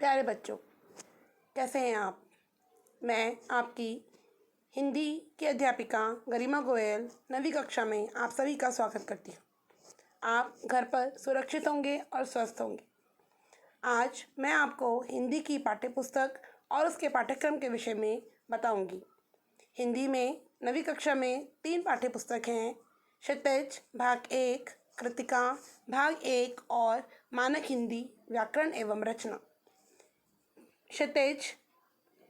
प्यारे बच्चों, कैसे हैं आप। मैं आपकी हिंदी की अध्यापिका गरिमा गोयल 9वीं कक्षा में आप सभी का स्वागत करती हूँ। आप घर पर सुरक्षित होंगे और स्वस्थ होंगे। आज मैं आपको हिंदी की पाठ्यपुस्तक और उसके पाठ्यक्रम के विषय में बताऊंगी। हिंदी में 9वीं कक्षा में 3 पाठ्यपुस्तक हैं। क्षितिज भाग 1, कृतिका भाग 1 और मानक हिंदी व्याकरण एवं रचना। क्षितिज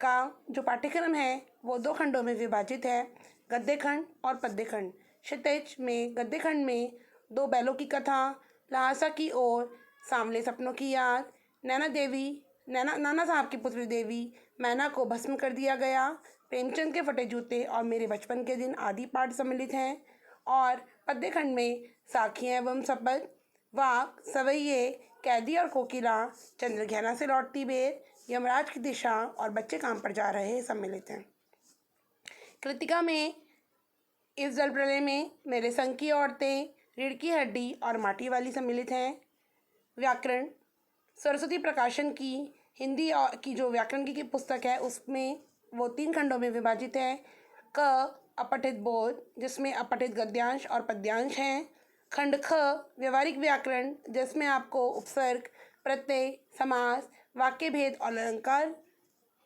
का जो पाठ्यक्रम है वो 2 खंडों में विभाजित है, गद्य खंड और पद्य खंड। क्षितिज में गद्य खंड में 2 बैलों की कथा, लहासा की ओर, सांवले सपनों की याद, नाना साहब की पुत्री देवी, मैना को भस्म कर दिया गया, प्रेमचंद के फटे जूते और मेरे बचपन के दिन आदि पाठ सम्मिलित हैं। और पद्य खंड में साखियाँ एवं शपथ, वाक, सवैये, कैदी और कोकिला, चंद्रघेना से लौटती बेर, यमराज की दिशा और बच्चे काम पर जा रहे हैं सम्मिलित हैं। कृतिका में इस जल प्रलय में, मेरे संग की औरतें, रीढ़ की हड्डी और माटी वाली सम्मिलित हैं। व्याकरण सरस्वती प्रकाशन की हिंदी की जो व्याकरण की पुस्तक है उसमें वो 3 खंडों में विभाजित है। क अपठित बोध, जिसमें अपठित गद्यांश और पद्यांश हैं। खंड ख व्यवहारिक व्याकरण, जिसमें आपको उपसर्ग, प्रत्यय, समास, वाक्य भेद और अलंकार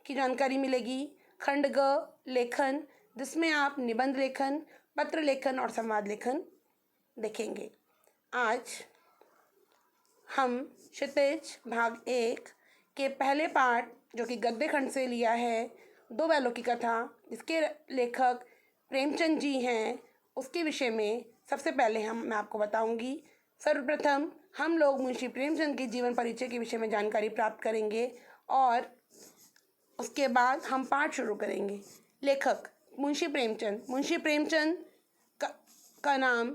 की जानकारी मिलेगी। खंड ग लेखन, जिसमें आप निबंध लेखन, पत्र लेखन और संवाद लेखन देखेंगे। आज हम क्षितिज भाग 1 के पहले पाठ जो कि गद्य खंड से लिया है, 2 बैलों की कथा, जिसके लेखक प्रेमचंद जी हैं, उसके विषय में सबसे पहले मैं आपको बताऊंगी। सर्वप्रथम हम लोग मुंशी प्रेमचंद के जीवन परिचय के विषय में जानकारी प्राप्त करेंगे और उसके बाद हम पाठ शुरू करेंगे। लेखक मुंशी प्रेमचंद का नाम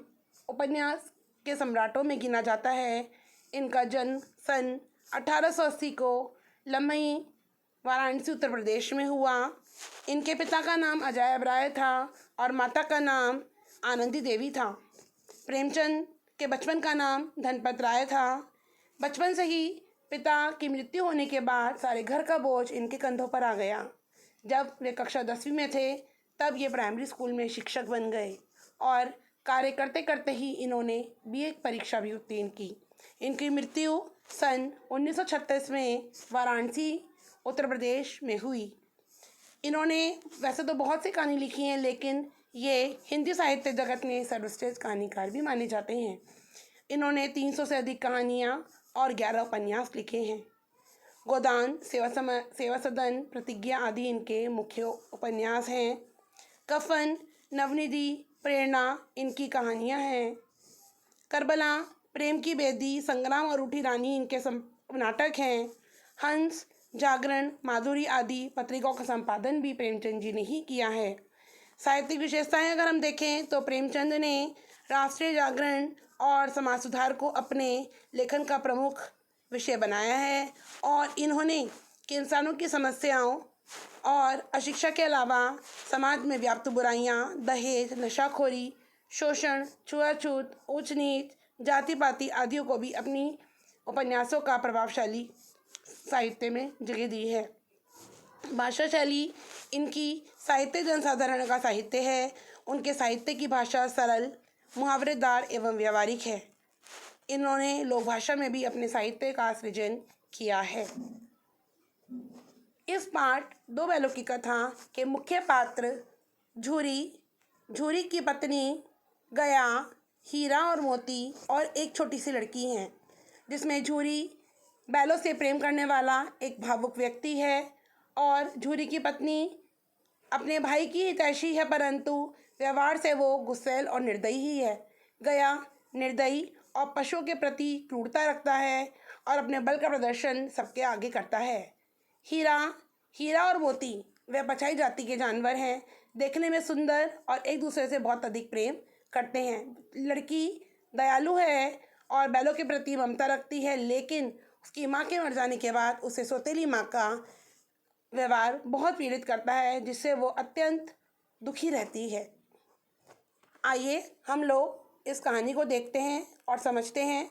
उपन्यास के सम्राटों में गिना जाता है। इनका जन्म सन 1880 को लम्हई, वाराणसी, उत्तर प्रदेश में हुआ। इनके पिता का नाम अजायब राय था और माता का नाम आनंदी देवी था। प्रेमचंद के बचपन का नाम धनपत राय था। बचपन से ही पिता की मृत्यु होने के बाद सारे घर का बोझ इनके कंधों पर आ गया। जब वे कक्षा 10वीं में थे तब ये प्राइमरी स्कूल में शिक्षक बन गए और कार्य करते करते ही इन्होंने बीए परीक्षा भी उत्तीर्ण की। इनकी मृत्यु सन 1936 में वाराणसी, उत्तर प्रदेश में हुई। इन्होंने वैसे तो बहुत सी कहानी लिखी हैं, लेकिन ये हिंदी साहित्य जगत में सर्वश्रेष्ठ कहानीकार भी माने जाते हैं। इन्होंने 300 से अधिक कहानियाँ और 11 उपन्यास लिखे हैं। गोदान, सेवा सदन, प्रतिज्ञा आदि इनके मुख्य उपन्यास हैं। कफन, नवनिधि, प्रेरणा इनकी कहानियाँ हैं। करबला, प्रेम की बेदी, संग्राम और रूठी रानी इनके नाटक हैं। हंस, जागरण, माधुरी आदि पत्रिकाओं का संपादन भी प्रेमचंद जी ने ही किया है। साहित्यिक विशेषताएं अगर हम देखें तो प्रेमचंद ने राष्ट्रीय जागरण और समाज सुधार को अपने लेखन का प्रमुख विषय बनाया है और इन्होंने इंसानों की समस्याओं और अशिक्षा के अलावा समाज में व्याप्त बुराइयां, दहेज, नशाखोरी, शोषण, छुआछूत, ऊंच नीच, जाति पाति आदियों को भी अपनी उपन्यासों का प्रभावशाली साहित्य में जगह दी है। भाषा शैली इनकी साहित्य जनसाधारण का साहित्य है। उनके साहित्य की भाषा सरल, मुहावरेदार एवं व्यवहारिक है। इन्होंने लोक भाषा में भी अपने साहित्य का सृजन किया है। इस पाठ 2 बैलों की कथा के मुख्य पात्र झूरी की पत्नी, गया, हीरा और मोती और एक छोटी सी लड़की हैं, जिसमें झूरी बैलों से प्रेम करने वाला एक भावुक व्यक्ति है और झूरी की पत्नी अपने भाई की हितैषी है, परंतु व्यवहार से वो गुस्सैल और निर्दयी ही है। गया निर्दयी और पशुओं के प्रति क्रूरता रखता है और अपने बल का प्रदर्शन सबके आगे करता है। हीरा और मोती वे पछाई जाति के जानवर हैं, देखने में सुंदर और एक दूसरे से बहुत अधिक प्रेम करते हैं। लड़की दयालु है और बैलों के प्रति ममता रखती है, लेकिन उसकी माँ के मर जाने के बाद उसे सौतेली माँ का व्यवहार बहुत पीड़ित करता है, जिससे वो अत्यंत दुखी रहती है। आइए हम लोग इस कहानी को देखते हैं और समझते हैं।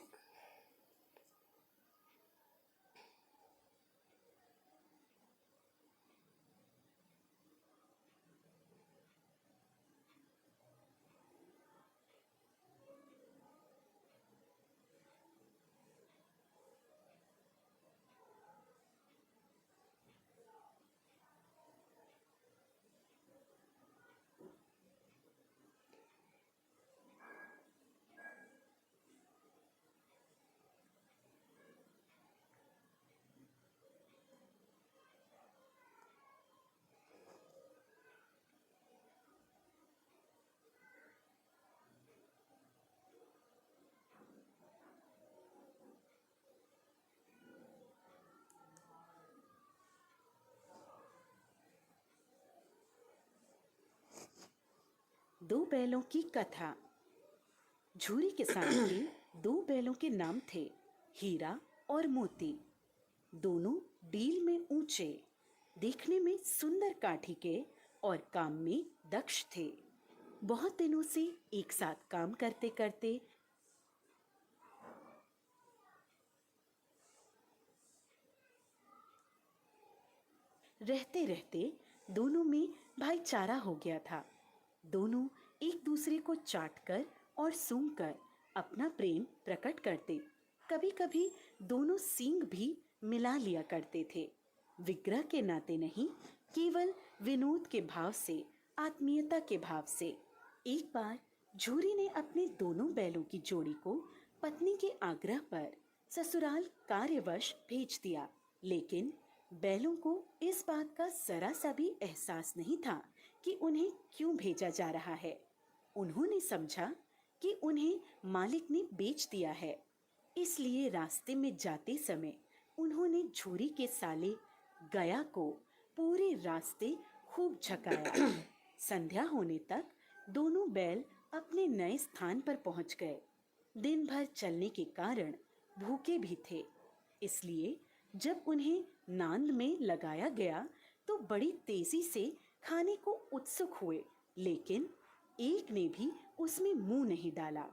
दो बैलों की कथा। झूरी किसान के दो बैलों के नाम थे, हीरा और मोती। दोनों डील में ऊंचे, देखने में सुंदर काठी के और काम में दक्ष थे। बहुत दिनों से एक साथ काम करते करते रहते रहते दोनों में भाईचारा हो गया था। दोनों एक दूसरे को चाटकर और सूंघकर अपना प्रेम प्रकट करते। कभी कभी दोनों सींग भी मिला लिया करते थे, विग्रह के नाते नहीं, केवल विनोद के भाव से, आत्मीयता के भाव से। एक बार झूरी ने अपने दोनों बैलों की जोड़ी को पत्नी के आग्रह पर ससुराल कार्यवश भेज दिया, लेकिन बैलों को इस बात का जरा सा भी एहसास नहीं था कि उन्हें क्यों भेजा जा रहा है। उन्होंने समझा कि उन्हें मालिक ने बेच दिया है, इसलिए रास्ते में जाते समय उन्होंने झूरी के साले गया को पूरे रास्ते खूब झकाया। संध्या होने तक दोनों बैल अपने नए स्थान पर पहुंच गए। दिन भर चलने के कारण भूखे भी थे, इसलिए जब उन्हें नांद में लगाया गया तो बड़ी तेजी से खाने को उत्सुक हुए, लेकिन एक ने भी उसमें मुंह नहीं डाला।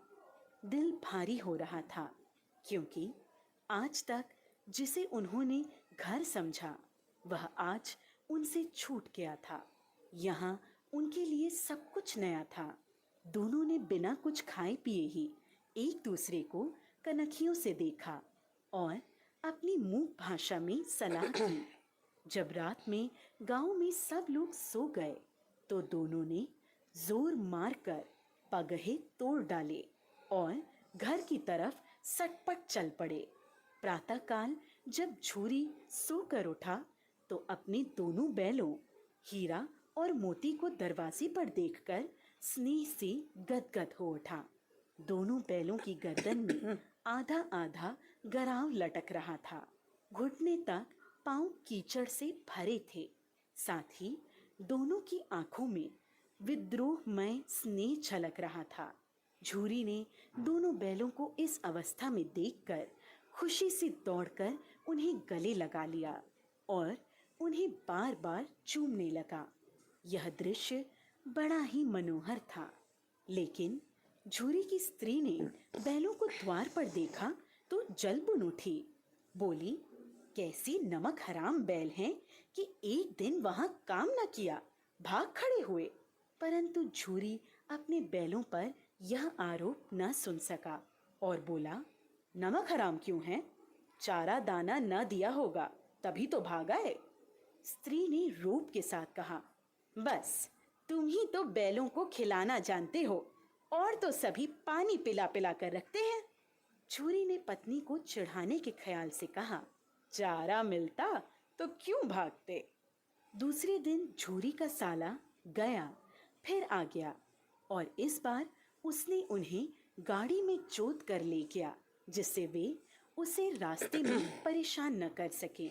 दिल भारी हो रहा था, क्योंकि आज तक जिसे उन्होंने घर समझा वह आज उनसे छूट गया था। यहाँ उनके लिए सब कुछ नया था। दोनों ने बिना कुछ खाए पिए ही एक दूसरे को कनखियों से देखा और अपनी मूक भाषा में सलाह की। जब रात में गांव में सब लोग सो गए तो दोनों ने जोर मारकर पगहे तोड़ डाले और घर की तरफ सटपट चल पड़े। प्रातःकाल जब झूरी सोकर उठा तो अपने दोनों बैलों हीरा और मोती को दरवाजे पर देखकर स्नेह से गदगद हो उठा। दोनों बैलों की गर्दन में आधा आधा गराव लटक रहा था। घुटने तक पांव कीचड़ से भरे थे। साथ ही दोनों की आंखों में विद्रोहमय स्नेह छलक रहा था। झूरी ने दोनों बैलों को इस अवस्था में देखकर खुशी से दौड़कर उन्हें गले लगा लिया और उन्हें बार बार चूमने लगा। यह दृश्य बड़ा ही मनोहर था, लेकिन झूरी की स्त्री ने बैलों को द्वार पर देखा तो जल बुन उठी। बोली, कैसी नमक हराम बैल हैं कि एक दिन वहां काम न किया, भाग खड़े हुए। परंतु झूरी अपने बैलों पर यह आरोप न सुन सका और बोला, नमक हराम क्यों है? चारा दाना न दिया होगा, तभी तो भाग आए। स्त्री ने रोब के साथ कहा, बस तुम ही तो बैलों को खिलाना जानते हो, और तो सभी पानी पिला पिला कर रखते हैं। झूरी ने पत्नी को चिढ़ाने के ख्याल से कहा, चारा मिलता तो क्यों भागते। दूसरे दिन झूरी का साला गया फिर आ गया और इस बार उसने उन्हें गाड़ी में जोत कर ले गया, जिससे वे उसे रास्ते में परेशान न कर सके।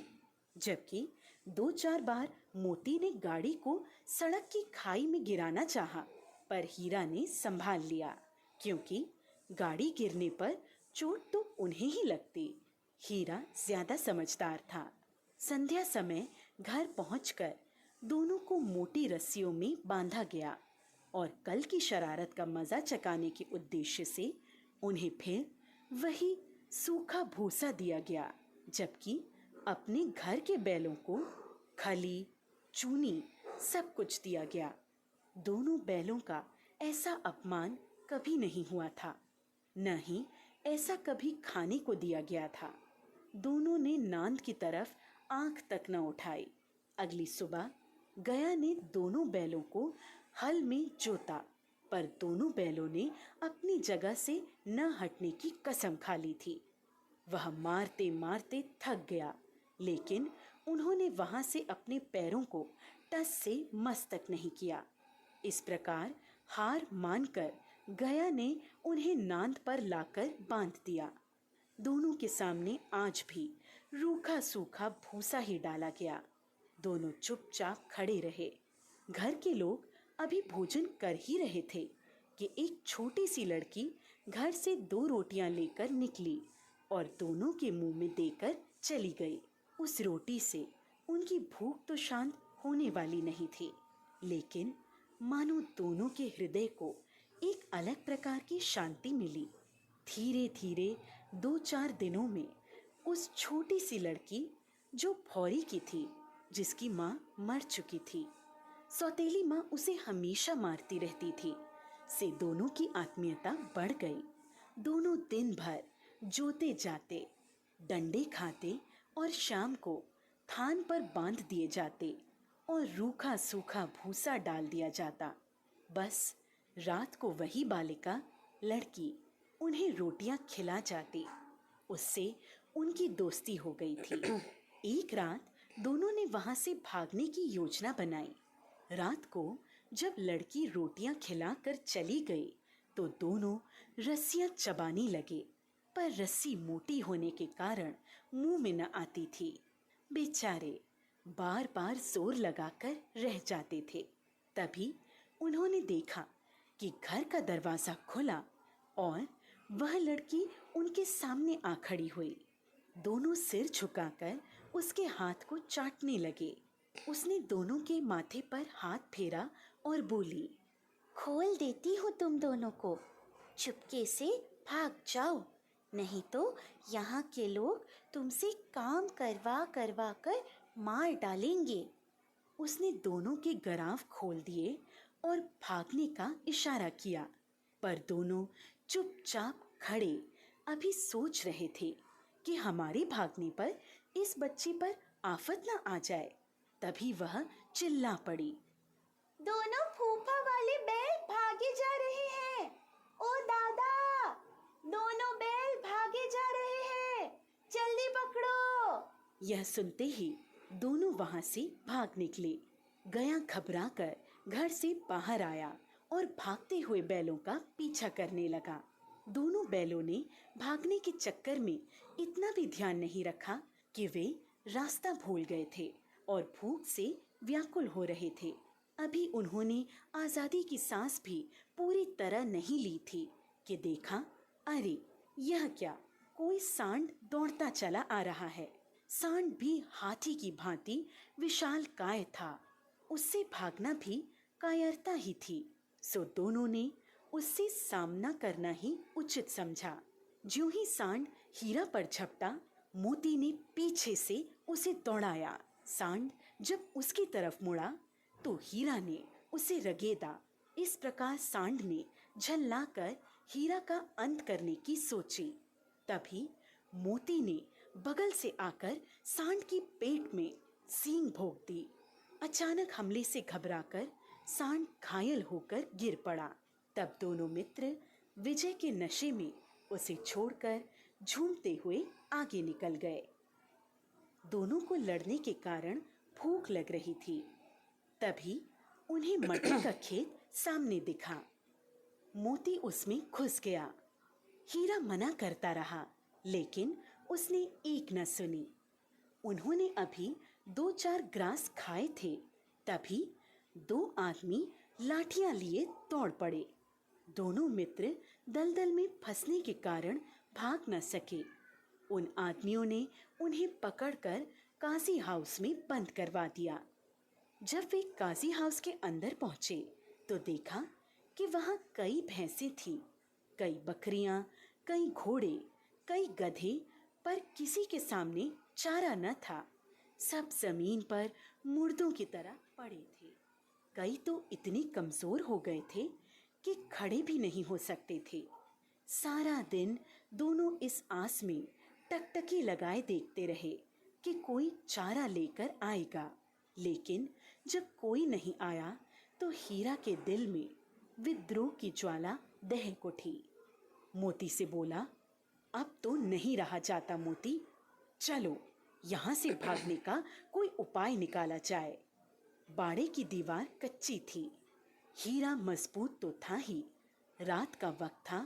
जबकि 2-4 बार मोती ने गाड़ी को सड़क की खाई में गिराना चाहा, पर हीरा ने संभाल लिया, क्योंकि गाड़ी गिरने पर चोट तो उन्हें ही लगती। हीरा ज्यादा समझदार था। संध्या समय घर पहुंचकर दोनों को मोटी रस्सियों में बांधा गया और कल की शरारत का मजा चकाने के उद्देश्य से उन्हें फिर वही सूखा भूसा दिया गया, जबकि अपने घर के बैलों को खली, चूनी सब कुछ दिया गया। दोनों बैलों का ऐसा अपमान कभी नहीं हुआ था, न ही ऐसा कभी खाने को दिया गया था। दोनों ने नांद की तरफ आंख तक न उठाई। अगली सुबह गया ने दोनों बैलों को हल में जोता, पर दोनों बैलों ने अपनी जगह से न हटने की कसम खा ली थी। वह मारते मारते थक गया, लेकिन उन्होंने वहां से अपने पैरों को टस से मस तक नहीं किया। इस प्रकार हार मानकर गया ने उन्हें नांद पर लाकर बांध दिया। दोनों के सामने आज भी रूखा सूखा भूसा ही डाला गया। दोनों चुपचाप खड़े रहे। घर के लोग अभी भोजन कर ही रहे थे कि एक छोटी सी लड़की घर से 2 रोटियां लेकर निकली और दोनों के मुंह में देकर चली गई। उस रोटी से उनकी भूख तो शांत होने वाली नहीं थी, लेकिन मानो दोनों के हृदय को एक अलग प्रकार की शांति मिली। धीरे धीरे 2-4 दिनों में उस छोटी सी लड़की जो भौरी की थी, जिसकी माँ मर चुकी थी, सौतेली माँ उसे हमेशा मारती रहती थी, से दोनों की आत्मीयता बढ़ गई। दोनों दिन भर जोते जाते, डंडे खाते और शाम को थान पर बांध दिए जाते और रूखा सूखा भूसा डाल दिया जाता। बस रात को वही बालिका लड़की उन्हें रोटियां खिला जाती। उससे उनकी दोस्ती हो गई थी। एक रात दोनों ने वहां से भागने की योजना बनाई। रात को जब लड़की रोटियां खिलाकर चली गई तो दोनों रस्सियां चबाने लगे, पर रस्सी मोटी होने के कारण मुंह में न आती थी। बेचारे बार बार जोर लगाकर रह जाते थे। तभी उन्होंने देखा कि घर का दरवाजा खुला और वह लड़की उनके सामने आ खड़ी हुई। दोनों सिर झुकाकर उसके हाथ को चाटने लगे। उसने दोनों के माथे पर हाथ फेरा और बोली, खोल देती हूँ तुम दोनों को, चुपके से भाग जाओ, नहीं तो यहाँ के लोग तुमसे काम करवा करवा कर मार डालेंगे। उसने दोनों के गराव खोल दिए और भागने का इशारा किया, पर दोनों चुपचाप खड़े अभी सोच रहे थे कि हमारे भागने पर इस बच्ची पर आफत न आ जाए। तभी वह चिल्ला पड़ी, दोनों फूफा वाले बैल भागे जा रहे हैं। ओ दादा, दोनों बैल भागे जा रहे हैं, जल्दी पकड़ो। यह सुनते ही दोनों वहां से भाग निकले। गया घबराकर घर से बाहर आया और भागते हुए बैलों का पीछा करने लगा। दोनों बैलों ने भागने के चक्कर में इतना भी ध्यान नहीं रखा कि वे रास्ता भूल गए थे और भूख से व्याकुल हो रहे थे। अभी उन्होंने आजादी की सांस भी पूरी तरह नहीं ली थी कि देखा, अरे यह क्या, कोई सांड दौड़ता चला आ रहा है। सांड भी हाथी की भांति विशालकाय था। उससे भागना भी कायरता ही थी, सो दोनों ने उससे सामना करना ही उचित समझा। ज्यों ही सांड हीरा पर झपटा, मोती ने पीछे से उसे दौड़ाया। सांड जब उसकी तरफ मुड़ा तो हीरा ने उसे रगेदा। इस प्रकार सांड ने झल्लाकर हीरा का अंत करने की सोची। तभी मोती ने बगल से आकर सांड की पेट में सींग भोंक दी। अचानक हमले से घबराकर सांड घायल होकर गिर पड़ा। तब दोनों मित्र विजय के नशे में उसे छोड़कर झूमते हुए आगे निकल गए। दोनों को लड़ने के कारण भूख लग रही थी। तभी उन्हें मटर का खेत सामने दिखा। मोती उसमें घुस गया। हीरा मना करता रहा, लेकिन उसने एक न सुनी। उन्होंने अभी 2-4 ग्रास खाए थे। तभी 2 आदमी लाठियां लिए दौड़ पड़े। दोनों मित्र दलदल में फंसने के कारण भाग न सके। उन आदमियों ने उन्हें पकड़कर काजी हाउस में बंद करवा दिया। जब वे काजी हाउस के अंदर पहुंचे तो देखा कि वहां कई भैंसें थीं, कई बकरियां, कई घोड़े, कई गधे, पर किसी के सामने चारा न था। सब जमीन पर मुर्दों की तरह पड़े थे। कई तो इतने कमजोर हो गए थे कि खड़े भी नहीं हो सकते थे। सारा दिन दोनों इस आस में टकटकी लगाए देखते रहे कि कोई चारा लेकर आएगा, लेकिन जब कोई नहीं आया तो हीरा के दिल में विद्रोह की ज्वाला दहक उठी। मोती से बोला, अब तो नहीं रहा जाता मोती, चलो यहाँ से भागने का कोई उपाय निकाला जाए। बाड़े की दीवार कच्ची थी। हीरा मजबूत तो था ही, रात का वक्त था।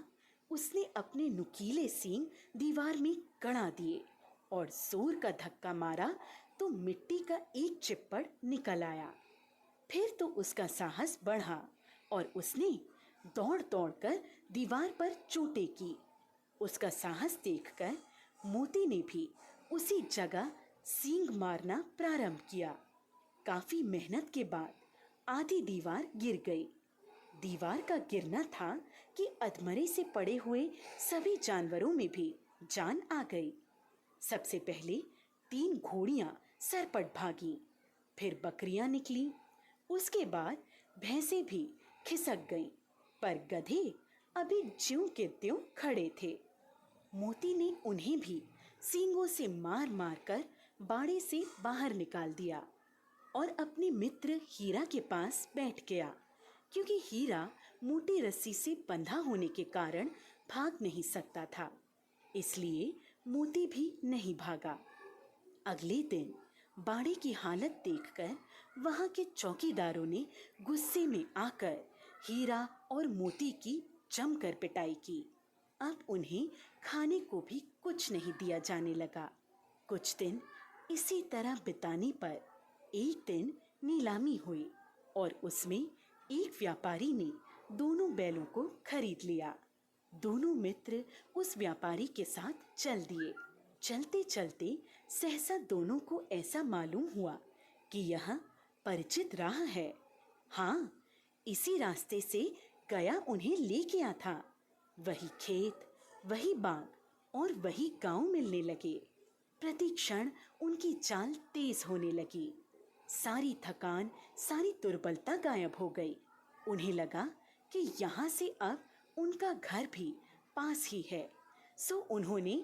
उसने अपने नुकीले सींग दीवार में गड़ा दिए और जोर का धक्का मारा तो मिट्टी का एक चिप्पड़ निकल आया। फिर तो उसका साहस बढ़ा और उसने दौड़ दौड़ कर दीवार पर चोटें की। उसका साहस देखकर मोती ने भी उसी जगह सींग मारना प्रारंभ किया। काफी मेहनत के बाद आधी दीवार गिर गई। दीवार का गिरना था कि अधमरे से पड़े हुए सभी जानवरों में भी जान आ गई। सबसे पहले 3 घोड़ियां सरपट भागी, फिर बकरियां निकली, उसके बाद भैंसें भी खिसक गईं, पर गधे अभी ज्यों के त्यों खड़े थे। मोती ने उन्हें भी सींगों से मार मार कर बाड़े से बाहर निकाल दिया और अपने मित्र हीरा के पास बैठ गया, क्योंकि हीरा मोटी रस्सी से बंधा होने के कारण भाग नहीं सकता था। इसलिए मोती भी नहीं भागा। अगले दिन बाड़े की हालत देखकर वहां के चौकीदारों ने गुस्से में आकर हीरा और मोती की जमकर पिटाई की। अब उन्हें खाने को भी कुछ नहीं दिया जाने लगा। कुछ दिन इसी तरह बिताने पर एक दिन नीलामी हुई और उसमें एक व्यापारी ने दोनों बैलों को खरीद लिया। दोनों मित्र उस व्यापारी के साथ चल दिए। चलते चलते सहसा दोनों को ऐसा मालूम हुआ कि यह परिचित राह है। हाँ, इसी रास्ते से गया उन्हें ले गया था। वही खेत, वही बाग और वही गांव मिलने लगे। प्रति क्षण उनकी चाल तेज होने लगी। सारी थकान, सारी दुर्बलता गायब हो गई। उन्हें लगा कि यहाँ से अब उनका घर भी पास ही है। सो उन्होंने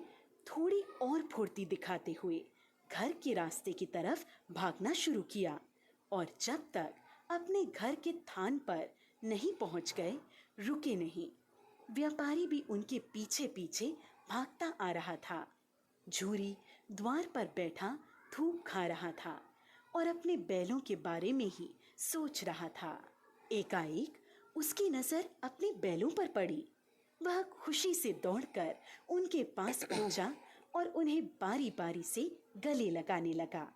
थोड़ी और फुर्ती दिखाते हुए घर के रास्ते की तरफ भागना शुरू किया और जब तक अपने घर के थान पर नहीं पहुंच गए, रुके नहीं। व्यापारी भी उनके पीछे पीछे भागता आ रहा था। झूरी द्वार पर बैठा धूप खा रहा था और अपने बैलों के बारे में ही सोच रहा था। एकाएक उसकी नजर अपने बैलों पर पड़ी। वह खुशी से दौड़कर उनके पास पहुंचा और उन्हें बारी बारी से गले लगाने लगा।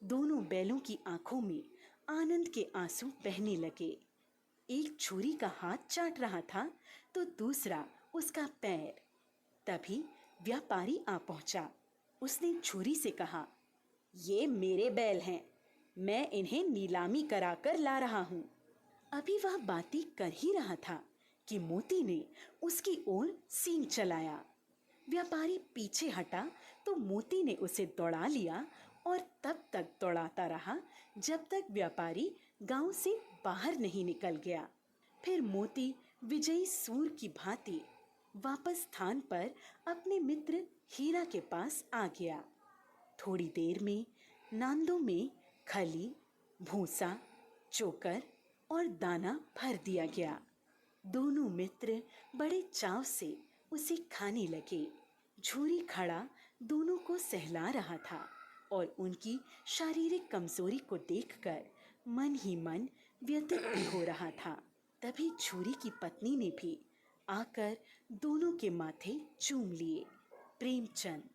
दोनों बैलों की आंखों में आनंद के आंसू बहने लगे। एक छुरी का हाथ चाट रहा था तो दूसरा उसका पैर। तभी व्यापारी आ पहुंचा। उसने छुरी से कहा, ये मेरे बैल हैं, मैं इन्हें नीलामी कराकर ला रहा हूँ। अभी वह बातें कर ही रहा था कि मोती ने उसकी ओर सींग चलाया। व्यापारी पीछे हटा तो मोती ने उसे दौड़ा लिया और तब तक दौड़ाता रहा जब तक व्यापारी गांव से बाहर नहीं निकल गया। फिर मोती विजयी सूर की भांति वापस स्थान पर अपने मित्र हीरा के पास आ गया। थोड़ी देर में नांदों में खली, भूसा, चोकर और दाना भर दिया गया। दोनों मित्र बड़े चाव से उसे खाने लगे। झूरी खड़ा दोनों को सहला रहा था और उनकी शारीरिक कमजोरी को देखकर मन ही मन व्यथित भी हो रहा था। तभी झूरी की पत्नी ने भी आकर दोनों के माथे चूम लिए। प्रेमचंद।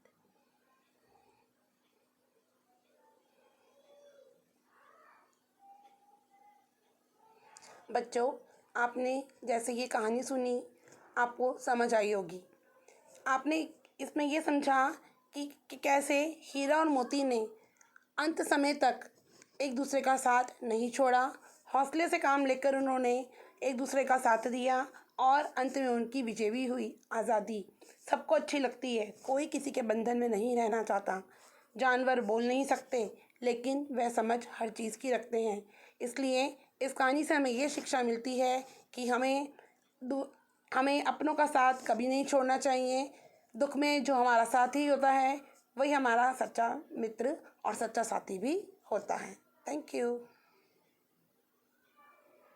बच्चों, आपने जैसे ये कहानी सुनी, आपको समझ आई होगी। आपने इसमें ये समझा कि कैसे हीरा और मोती ने अंत समय तक एक दूसरे का साथ नहीं छोड़ा। हौसले से काम लेकर उन्होंने एक दूसरे का साथ दिया और अंत में उनकी विजय भी हुई। आज़ादी सबको अच्छी लगती है, कोई किसी के बंधन में नहीं रहना चाहता। जानवर बोल नहीं सकते, लेकिन वह समझ हर चीज़ की रखते हैं। इसलिए इस कहानी से हमें ये शिक्षा मिलती है कि हमें अपनों का साथ कभी नहीं छोड़ना चाहिए। दुख में जो हमारा साथी होता है, वही हमारा सच्चा मित्र और सच्चा साथी भी होता है। Thank you.